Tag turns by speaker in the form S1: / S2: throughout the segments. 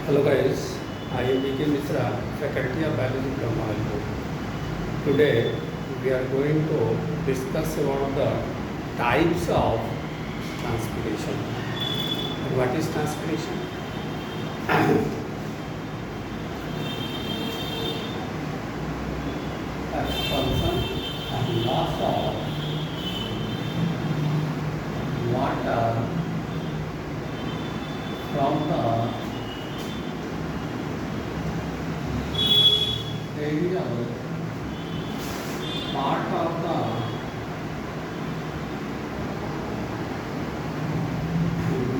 S1: Hello guys, I am B.K. Mishra, Faculty of Biology from Malapur. Today we are going to discuss about the types of transpiration. And what is transpiration? Expulsion and loss of water from the aerial part of the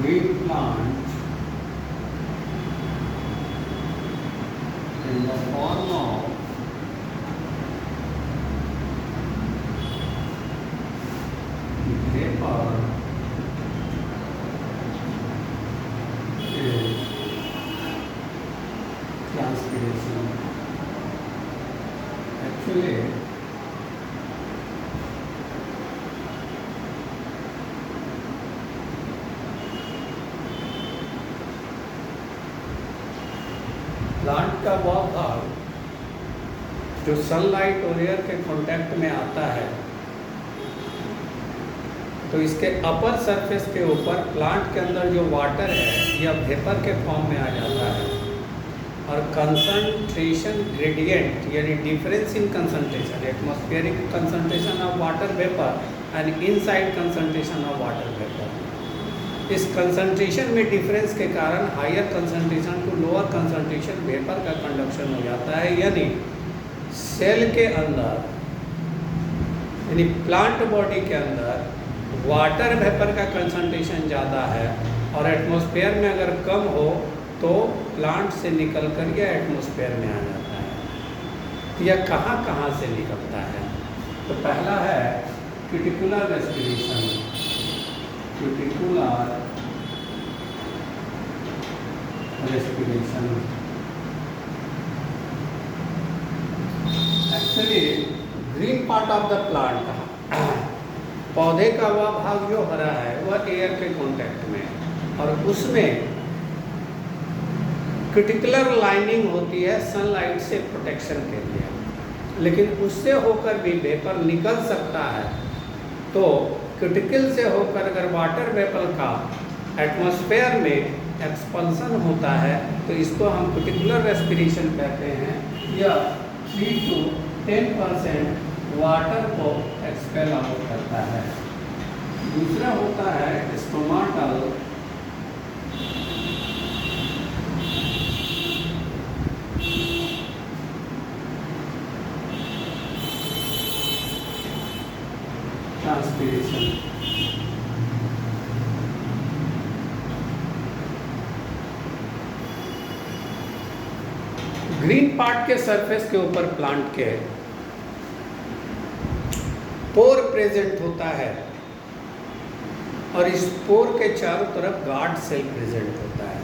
S1: green plant in the form of vapor is transpiration. Actually, plant का वह भाग जो sunlight और air के contact में आता है, तो इसके अपर सरफेस के ऊपर प्लांट के अंदर जो वाटर है यह वेपर के फॉर्म में आ जाता है और कंसंट्रेशन ग्रेडियंट यानी difference in concentration, atmospheric concentration of water vapour and inside concentration of water vapour, इस कंसंट्रेशन में डिफरेंस के कारण higher concentration to lower concentration vapour का कंडक्शन हो जाता है। यानी सेल के अंदर यानी प्लांट बॉडी के अंदर वाटर वेपर का कंसंट्रेशन ज़्यादा है और एटमॉस्फेयर में अगर कम हो तो प्लांट से निकल कर यह एटमॉस्फेयर में आ जाता है। यह कहाँ कहाँ से निकलता है? तो पहला है cuticular respiration. Cuticular respiration actually green part of the plant, पौधे का वह भाग जो हरा है वह एयर के कांटेक्ट में है और उसमें क्यूटिकुलर लाइनिंग होती है सनलाइट से प्रोटेक्शन के लिए, लेकिन उससे होकर भी वेपर निकल सकता है। तो क्यूटिकल से होकर अगर वाटर वेपर का एटमॉस्फेयर में एक्सपल्सन होता है तो इसको हम क्यूटिकुलर रेस्पिरेशन कहते हैं। यह 3 to 10% वाटर को एक्सपेल आउट करता है। दूसरा होता है स्टोमाटल ट्रांसपीरेशन। ग्रीन पार्ट के सरफेस के ऊपर प्लांट के पोर प्रेजेंट होता है और इस पोर के चारों तरफ गार्ड सेल प्रेजेंट होता है।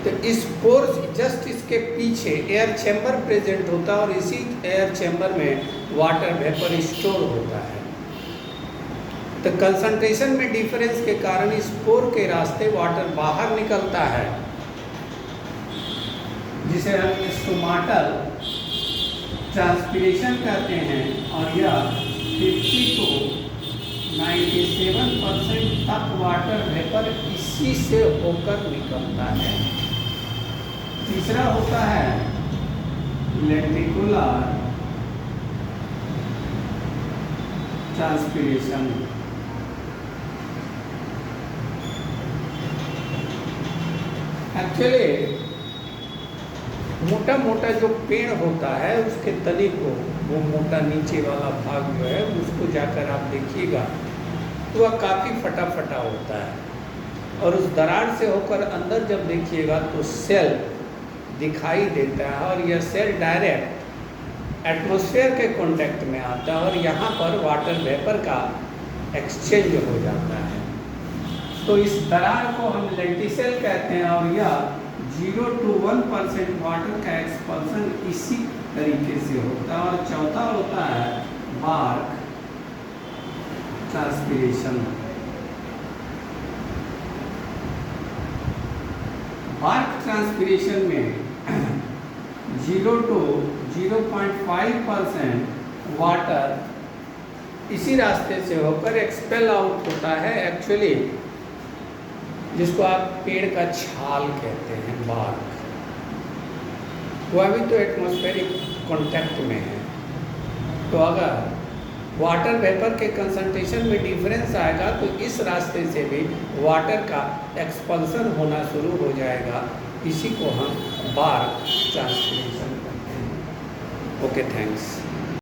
S1: तो इस पोर जस्ट इसके पीछे एयर चैम्बर प्रेजेंट होता है और इसी एयर चैम्बर में वाटर वेपर स्टोर होता है। तो कंसंट्रेशन में डिफरेंस के कारण इस पोर के रास्ते वाटर बाहर निकलता है, जिसे हम स्टोमाटल ट्रांसपीरेशन कहते हैं और यह 50 to 97% तक वाटर वेपर इसी से होकर निकलता है। तीसरा होता है लेंटिकुलर ट्रांसपीरेशन। एक्चुअली मोटा मोटा जो पेड़ होता है उसके तने को, वो मोटा नीचे वाला भाग जो है उसको जाकर आप देखिएगा तो वह काफ़ी फटा फटा होता है और उस दरार से होकर अंदर जब देखिएगा तो सेल दिखाई देता है और यह सेल डायरेक्ट एटमॉस्फेयर के कांटेक्ट में आता है और यहाँ पर वाटर वेपर का एक्सचेंज हो जाता है। तो इस दरार को हम लेंटिसेल कहते हैं और यह 0 to 1% वाटर का एक्सपल्सन इसी तरीके से होता है। और चौथा होता है बार्क ट्रांसपीरेशन। बार्क ट्रांसपिरेशन में 0 to 0.5% वाटर इसी रास्ते से होकर एक्सपेल आउट होता है एक्चुअली, जिसको आप पेड़ का छाल कहते हैं, बार्क। वह भी तो एटमॉस्फेरिक कांटेक्ट में है। तो अगर वाटर वेपर के कंसंट्रेशन में डिफरेंस आएगा तो इस रास्ते से भी वाटर का एक्सपल्सन होना शुरू हो जाएगा। इसी को हम बार्क ट्रांसपिरेशन कहते हैं। Okay, thanks.